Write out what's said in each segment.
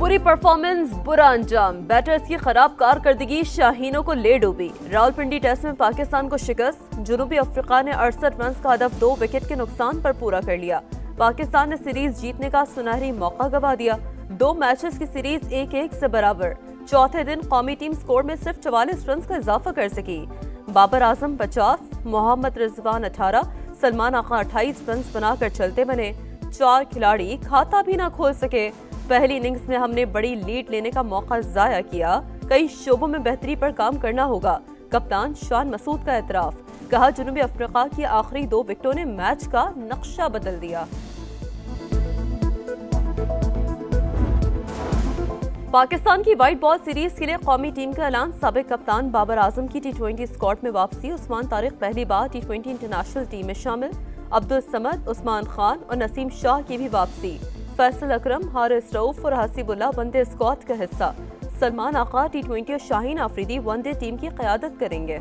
बुरी परफॉर्मेंस, बुरा अंजाम, बैटर्स की खराब कारकर्दगी शाहीनों को ले डूबी। रावलपिंडी टेस्ट में पाकिस्तान को शिकस्त। जनूबी अफ्रीका ने 68 रन का हदफ 2 विकेट के नुकसान पर पूरा कर लिया। पाकिस्तान ने सीरीज जीतने का सुनहरी मौका गंवा दिया। 2 मैचेस की सीरीज 1-1 से बराबर। चौथे दिन कौमी टीम स्कोर में सिर्फ 44 रन का इजाफा कर सकी। बाबर आजम 50, मोहम्मद रिजवान 18, सलमान आका 28 रन बनाकर चलते बने। 4 खिलाड़ी खाता भी ना खोल सके। पहली इनिंग्स में हमने बड़ी लीड लेने का मौका जाया किया। कई शोबों में बेहतरी पर काम करना होगा। कप्तान शान मसूद का एतराफ। कहा, जनूबी अफ्रीका की आखिरी 2 विकेटों ने मैच का नक्शा बदल दिया। पाकिस्तान की व्हाइट बॉल सीरीज के लिए कौमी टीम का ऐलान। साबिक कप्तान बाबर आजम की T20 स्क्वाड में वापसी। उस्मान तारिक पहली बार T20 इंटरनेशनल टीम में शामिल। अब्दुल समद, उस्मान खान और नसीम शाह की भी वापसी। फैसल अकरम, हारिस रऊफ और हसीबुल्लाह वनडे स्क्वाड का हिस्सा। सलमान आका T20 और शाहीन आफरीदी वनडे टीम की क़यादत करेंगे।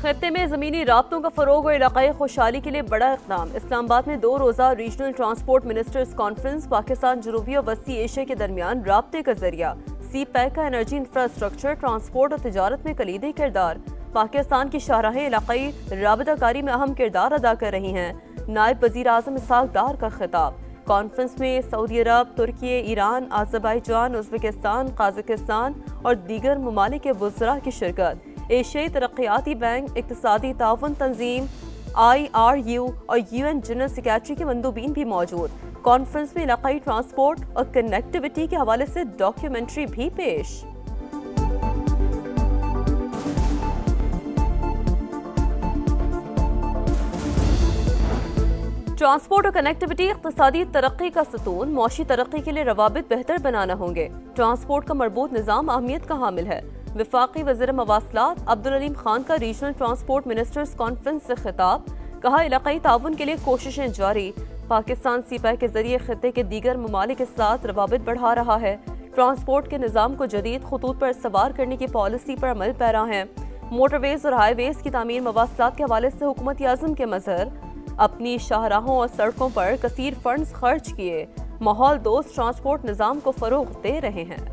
खित्ते में ज़मीनी राब्तों का फ़रोग और इलाक़ाई खुशहाली के लिए बड़ा इक़दाम। इस्लामाबाद में 2 रोज़ा regional transport ministers conference. Pakistan, जनूबी और वस्ती एशिया के दरमियान राब्ते का जरिया। CPEC का एनर्जी इंफ्रास्ट्रक्चर, ट्रांसपोर्ट और तिजारत में कलीदी किरदार। पाकिस्तान की शाहराहें इलाक़ाई राबताकारी में अहम किरदार अदा कर रही हैं। नायब वज़ीर आज़म इसहाक डार का खिताब। कॉन्फ्रेंस में सऊदी अरब, तुर्की, ईरान, आज़रबाईजान, उज़्बेकिस्तान, काज़ाकिस्तान और दीगर ममालिक के वुज़रा की शिरकत। एशियाई तरक्याती बैंक, इक़्तिसादी ताउन तंजीम IRU और UN जनरल सेक्रेटरी के मंदूबीन भी मौजूद। कॉन्फ्रेंस में इलाक़ाई ट्रांसपोर्ट और कनेक्टिविटी के हवाले से डॉक्यूमेंट्री भी पेश। ट्रांसपोर्ट और कनेक्टिविटी इक़्तिसादी तरक्की का सतून। मौशी तरक्की के लिए रवाबित बेहतर बनाना होंगे। ट्रांसपोर्ट का मरबूत निज़ाम अहमियत का हामिल है। वफाकी वज़ीर मवासलात अब्दुल अलीम खान का रीजनल ट्रांसपोर्ट मिनिस्टर्स कॉन्फ्रेंस से खिताब। कहा, इलाक़ाई ताउन के लिए कोशिशें जारी। पाकिस्तान CPEC के जरिए खित्ते के दीगर ममालिक के साथ रवाबित बढ़ा रहा है। ट्रांसपोर्ट के निज़ाम को जदीद खतूत पर सवार करने की पॉलिसी पर अमल पैरा है। मोटरवेज और हाईवेज की तामीर मवासलात के हवाले से हुकूमत आज़म के मज़हर। अपनी शाहराहों और सड़कों पर कसीर फंड्स खर्च किए। माहौल दोस्त ट्रांसपोर्ट निज़ाम को फ़रोग़ दे रहे हैं।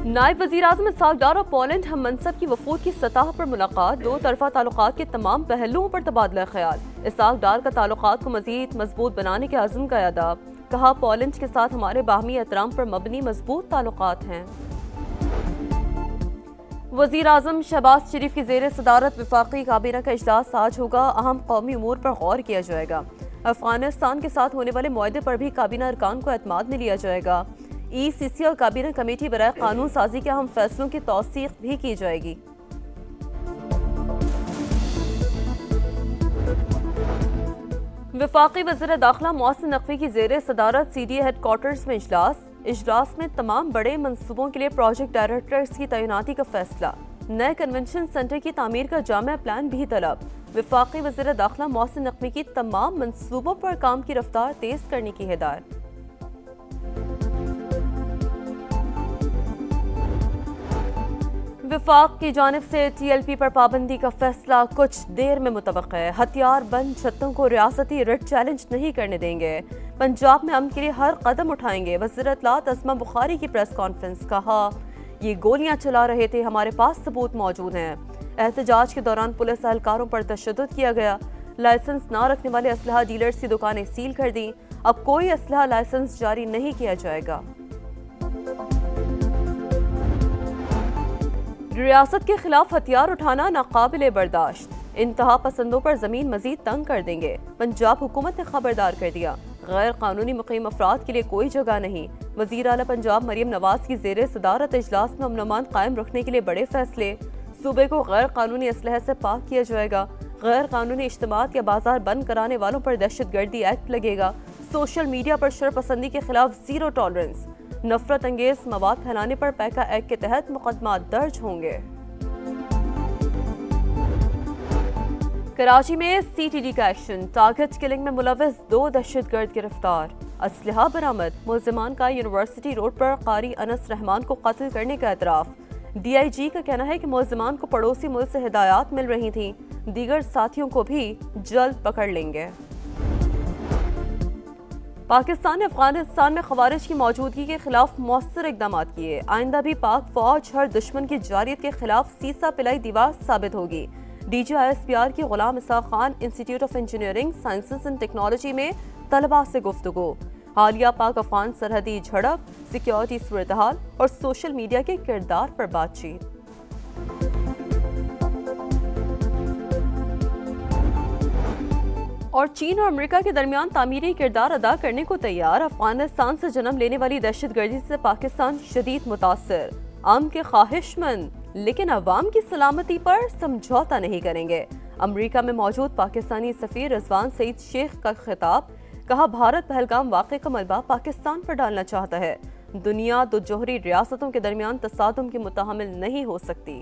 नायब वज़ीर आज़म इसहाक डार और पोलैंड हम मनसब की वफूद की सतह पर मुलाकात। 2 तरफ़ा ताल्लुकात के तमाम पहलुओं पर तबादला ख्याल। इसहाक डार का ताल्लुकात को मज़ीद मजबूत बनाने के अज़्म का अदा। कहा, पोलैंड के साथ हमारे बाहमी एहतराम पर मबनी मजबूत ताल्लुकात हैं। वज़ीर आज़म शहबाज शरीफ की ज़ेर सदारत वफाकी काबीना का इजलास आज होगा। अहम कौमी उमूर पर गौर किया जाएगा। अफगानिस्तान के साथ होने वाले मुआहदे पर भी काबीना अरकान को एतमाद में लिया जाएगा। ECC और काबीना कमेटी बराए कानून साजी के अहम फैसलों की तौसीक़ भी की जाएगी। वफाकी वज़ीर दाखिला मोहसिन नकवी की ज़ेर सदारत CDA हेडक्वार्टर्स में इजलास में तमाम बड़े मंसूबों के लिए प्रोजेक्ट डायरेक्टर्स की तैनाती का फैसला। नए कन्वेंशन सेंटर की तामीर का जामिया प्लान भी तलब। वफाकी वज़ीर दाखिला मोहसिन नकवी की तमाम मंसूबों पर काम की रफ्तार तेज करने की हिदायत। वफाक की जानिब से TLP पर पाबंदी का फैसला कुछ देर में मुतवक्का है। हथियार बंद छतों को रियासती रिट चैलेंज नहीं करने देंगे। पंजाब में अमन के लिए हर कदम उठाएंगे। वज़ीर इत्तलात अस्मा बुखारी की प्रेस कॉन्फ्रेंस। कहा, ये गोलियां चला रहे थे, हमारे पास सबूत मौजूद हैं। एहतजाज के दौरान पुलिस एहलकारों पर तशद्दुद किया गया। लाइसेंस ना रखने वाले असलहा डीलर्स की दुकानें सील कर दी। अब कोई असलहा लाइसेंस जारी नहीं किया जाएगा। रियासत के खिलाफ हथियार उठाना नाकाबिले बर्दाश्त। इंतहा पसंदों पर जमीन मजीद तंग कर देंगे। पंजाब हुकूमत ने खबरदार कर दिया, गैर कानूनी मुकीम अफराद के लिए कोई जगह नहीं। वज़ीर आला पंजाब मरियम नवाज की ज़ेर सदारत इजलास में अमन अमान कायम रखने के लिए बड़े फैसले। सूबे को गैर कानूनी असलहे से पाक किया जाएगा। गैर कानूनी इज्तिमात या बाजार बंद कराने वालों पर दहशतगर्दी एक्ट लगेगा। सोशल मीडिया पर शरपसंदी के खिलाफ ज़ीरो टॉलरेंस। नफरत अंगेज मवाद फैलाने पर पैका एक्ट के तहत मुकदमा दर्ज होंगे। कराची में CTD का एक्शन। टारगेट किलिंग में मुलव्विस 2 दहशतगर्द गिरफ्तार। असलहा बरामद। मुल्जिमान का यूनिवर्सिटी रोड पर कारी अनस रहमान को कत्ल करने का एतराफ़। DIG का कहना है कि मुल्जिमान को पड़ोसी मुल्क से हिदायत मिल रही थीं। दीगर साथियों को भी जल्द पकड़ लेंगे। पाकिस्तान ने अफगानिस्तान में खवारिज की मौजूदगी के खिलाफ मौसर इकदाम किए। आइंदा भी पाक फौज हर दुश्मन की जारियत के खिलाफ सीसा पिलाई दीवार साबित होगी। DG ISPR की Ghulam Ishaq Khan institute of engineering sciences and technology में तलबा से गुफ्तगू। हालिया पाक अफगान सरहदी झड़प, सिक्योरिटी सूरत-ए-हाल और सोशल मीडिया के किरदार पर बातचीत। और चीन और अमेरिका के दरमियान तामीरी किरदार अदा करने को तैयार। अफगानिस्तान से जन्म लेने वाली दहशतगर्दी से पाकिस्तान शदीद मुतासर। अमन के ख्वाहिशमंद, लेकिन अवाम की सलामती पर समझौता नहीं करेंगे। अमेरिका में मौजूद पाकिस्तानी सफीर रिजवान सईद शेख का खिताब। कहा, भारत पहलगाम वाक़े का मलबा पाकिस्तान पर डालना चाहता है। दुनिया दो जोहरी रियासतों के दरमियान तसादुम की मुतहम्मिल नहीं हो सकती।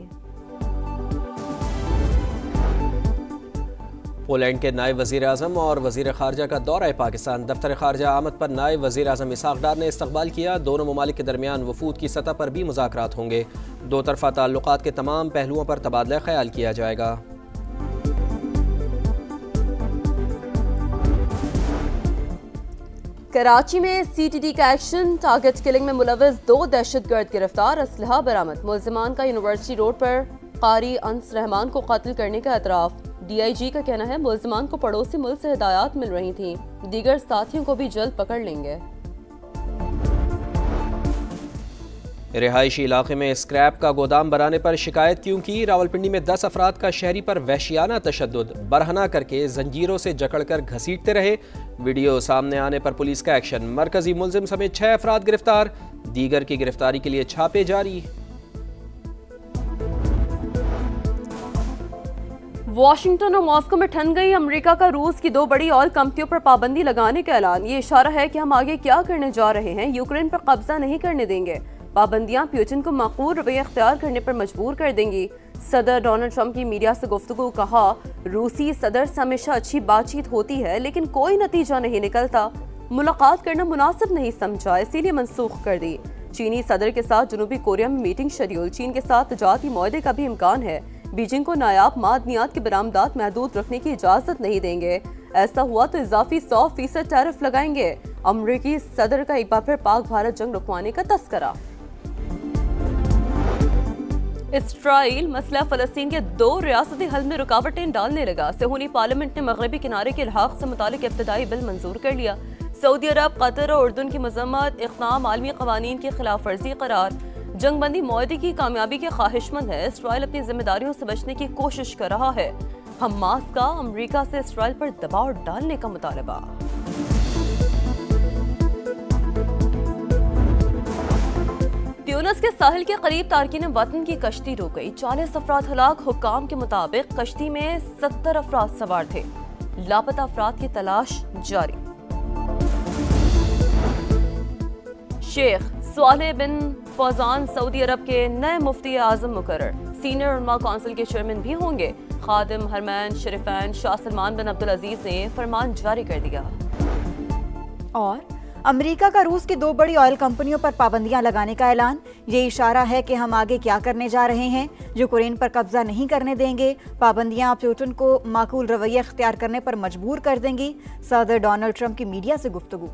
पोलैंड के नायब वज़ीर आज़म और वज़ीर ख़ारजा का दौरा पाकिस्तान। दफ्तर ख़ारजा आमद पर नायब वज़ीर आज़म इसहाक़ डार ने इस्तक़बाल किया। दोनों ममालिक के दरमियान वफूद की सतह पर भी मुज़ाकरात होंगे। दो तरफ़ा ताल्लुक़ात के तमाम पहलुओं पर तबादला ख्याल किया जाएगा। कराची में CTD का एक्शन। टारगेट किलिंग में मुलव्वस 2 दहशतगर्द गिरफ्तार। असलहा बरामद। मुल्जिमान का यूनिवर्सिटी रोड पर कारी अनस रहमान को कत्ल करने का एतराफ़। DIG का कहना है मुल्जिमान को पड़ोसी मुल्क से हिदायत मिल रही थी। दीगर साथियों को भी जल्द पकड़ लेंगे। रिहायशी इलाके में स्क्रैप का गोदाम बनाने पर शिकायत क्यों की? रावलपिंडी में 10 अफराद का शहरी पर वहशियाना तशद्दुद, बरहना करके जंजीरों से जकड़कर घसीटते रहे। वीडियो सामने आने पर पुलिस का एक्शन। मरकजी मुल्जिम समेत 6 अफराद गिरफ्तार। दीगर की गिरफ्तारी के लिए छापे जारी। वाशिंगटन और मॉस्को में ठन गई अमेरिका का रूस की 2 बड़ी ऑयल कंपनियों पर पाबंदी लगाने का ऐलान। ये इशारा है कि हम आगे क्या करने जा रहे हैं। यूक्रेन पर कब्जा नहीं करने देंगे। पाबंदियां पुतिन को माकूल रवैया इख्तियार करने पर मजबूर कर देंगी। सदर डोनाल्ड ट्रंप की मीडिया से गुफ्तगू। कहा, रूसी सदर से हमेशा अच्छी बातचीत होती है लेकिन कोई नतीजा नहीं निकलता। मुलाकात करना मुनासिब नहीं समझा, इसीलिए मनसूख कर दी। चीनी सदर के साथ जनूबी कोरिया में मीटिंग शेड्यूल। चीन के साथ तजारती मुआहदे का भी इम्कान है। बीजिंग को नायाब मादनियात की बरामदात महदूद रखने की इजाजत नहीं देंगे। ऐसा हुआ तो इजाफी 100% टैरिफ लगाएंगे। अमरीकी सदर का एक बार फिर पाक भारत जंग रुकवाने का तस्करा। इसराइल मसला फलस्तीन के 2 रियासती हल में रुकावटें डालने लगा। सेहूनी पार्लियामेंट ने मगरबी किनारे के इल्हाक से मुतालिक इब्तदाई बिल मंजूर कर लिया। सऊदी अरब, कतर और उर्दन की मजम्मत। इक़दाम आलमी क़वानीन की खिलाफ वर्जी करार। जंगबंदी मुआहदे की कामयाबी के ख्वाहिशमंद है। इसराइल अपनी जिम्मेदारियों से बचने की कोशिश कर रहा है। हमास का अमेरिका से इसराइल पर दबाव डालने का मुतालबा। ट्यूनिस के साहिल के करीब तारकीन वतन की कश्ती डूब गई। 40 अफराद हलाक। हुक्काम के मुताबिक कश्ती में 70 अफराद सवार थे। लापता अफराद की तलाश जारी। शेख सालेह बिन फौजान सऊदी अरब के नए मुफ्ती आजम मुकर्रर। सीनियर उलमा काउंसिल के चेयरमैन भी होंगे। खादिम हरमैन शरीफैन शाह सलमान बिन अब्दुल अजीज ने फरमान जारी कर दिया। और अमेरिका का रूस की 2 बड़ी ऑयल कंपनियों पर पाबंदियां लगाने का ऐलान। ये इशारा है कि हम आगे क्या करने जा रहे हैं। यूक्रेन पर कब्जा नहीं करने देंगे। पाबंदियां पुतिन को माकूल रवैया इख्तियार करने पर मजबूर कर देंगी। सदर डोनाल्ड ट्रंप की मीडिया से गुफ्तगू।